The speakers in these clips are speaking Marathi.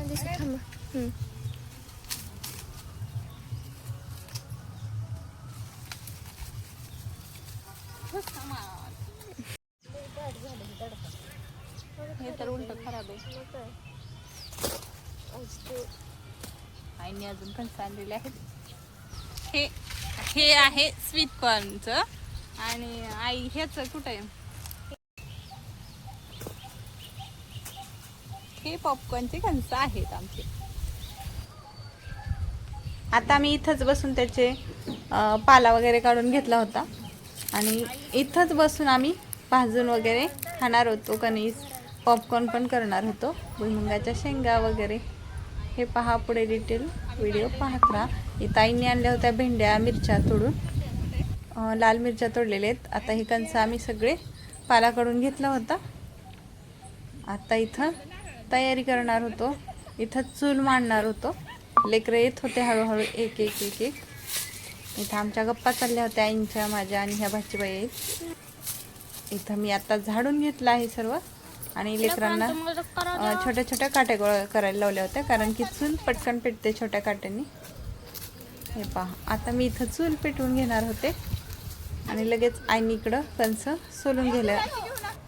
हे तर उलट खराब आहे. आईने अजून कणसं आणलेले आहेत. हे आहे स्वीट कॉर्नचं. आणि आई ह्याच कुठं आहे, हे पॉपकॉर्नचे कणसं आहेत आमचे. आता मी इथंच बसून त्याचे पाला वगैरे काढून घेतला होता आणि इथंच बसून आम्ही भाजून वगैरे खाणार होतो. कणीस पॉपकॉर्न पण करणार होतो, भुईमुगाच्या शेंगा वगैरे. हे पहा, पुढे डिटेल व्हिडिओ पाहत राहा. इथं आईने आणल्या होत्या भेंड्या, मिरच्या तोडून, लाल मिरच्या तोडलेल्या आहेत. आता हे कणसं आम्ही सगळे पाला काढून घेतला होता. आता इथं तयारी करणार होतो, इथं चूल मांडणार होतो. लेकरं येत होते हळूहळू एक एक एक एक. इथं आमच्या गप्पा चालल्या होत्या आईंच्या, माझ्या आणि ह्या भाचीबाई आहेत. इथं मी आता झाडून घेतलं आहे सर्व आणि लेकरांना छोट्या छोट्या काट्या गोळा करायला लावल्या होत्या, कारण की चूल पटकन पेटते छोट्या काट्यांनी. हे पहा, आता मी इथं चूल पेटवून घेणार होते आणि लगेच आईने इकडं कणस सोलून घ्यायला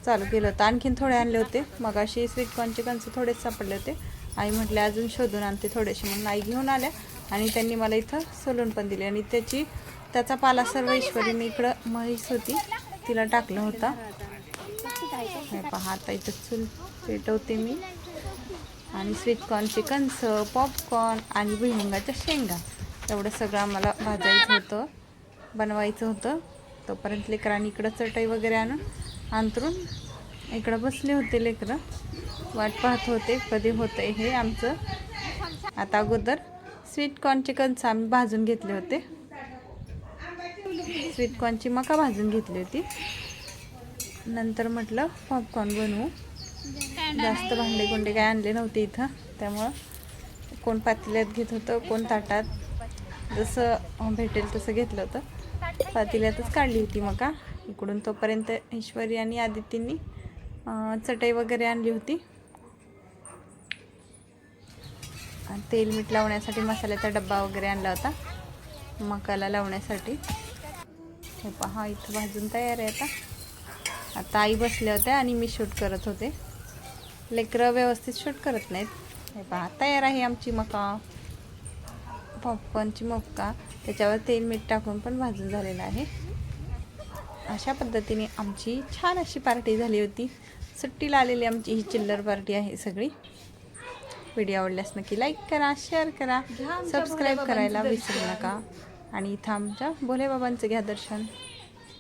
चालू केलं होतं. आणखीन थोडे आणले होते, मग अशी स्वीटकॉर्नचे कणस थोडेच सापडले होते. आई म्हटले अजून शोधून आणते थोडेसे, म्हणून आई घेऊन आल्या आणि त्यांनी मला इथं सोलून पण दिले. आणि त्याचा पाला सर्व ईश्वरीने इकडं म्हैस होती तिला टाकलं होतं. हे पहा, आता इथं चूल पेटवते मी आणि स्वीटकॉर्नचे कणस, पॉपकॉर्न आणि भुईमुगाच्या शेंगा एवढं सगळं आम्हाला भाजायचं होतं, बनवायचं होतं. तोपर्यंत लेकरांनी इकडं चटई वगैरे आणून अंतरून इकडं बसले होते. लेकरं वाट पाहत होते कधी होतंय हे आमचं. आता अगोदर स्वीटकॉर्नचे कणस आम्ही भाजून घेतले होते, स्वीटकॉर्नची मका भाजून घेतली होती. नंतर म्हटलं पॉपकॉर्न बनवू. जास्त भांडे कोंडे काय आणले नव्हते इथं, त्यामुळं कोण पातेल्यात घेत होतं, कोण ताटात, जसं भेटेल तसं घेतलं होतं. पातेल्यातच काढली होती मका इकडून. तोपर्यंत ईश्वरी आणि आदितींनी चटई वगैरे आणली होती. तेल मीठ लावण्यासाठी मसाल्याचा डब्बा वगैरे आणला होता मकाला लावण्यासाठी. हे पहा, इथं भाजून तयार आहे. आता आई बसल्या होत्या आणि मी शूट करत होते. लेकरं व्यवस्थित शूट करत नाहीत. हे पहा, तयार आहे आमची मका, पॉपकॉर्नची मका. त्याच्यावर तेल मीठ टाकून पण भाजून झालेलं आहे. अशा पद्धतीने आमची छान अशी पार्टी झाली होती. सुट्टीला आलेली आमची ही चिल्लर पार्टी आहे सगळी. व्हिडिओ आवडल्यास नक्की लाईक करा, शेअर करा, सबस्क्राईब करायला विसरू नका. आणि इथं आमच्या भोलेबाबांचं घ्या दर्शन.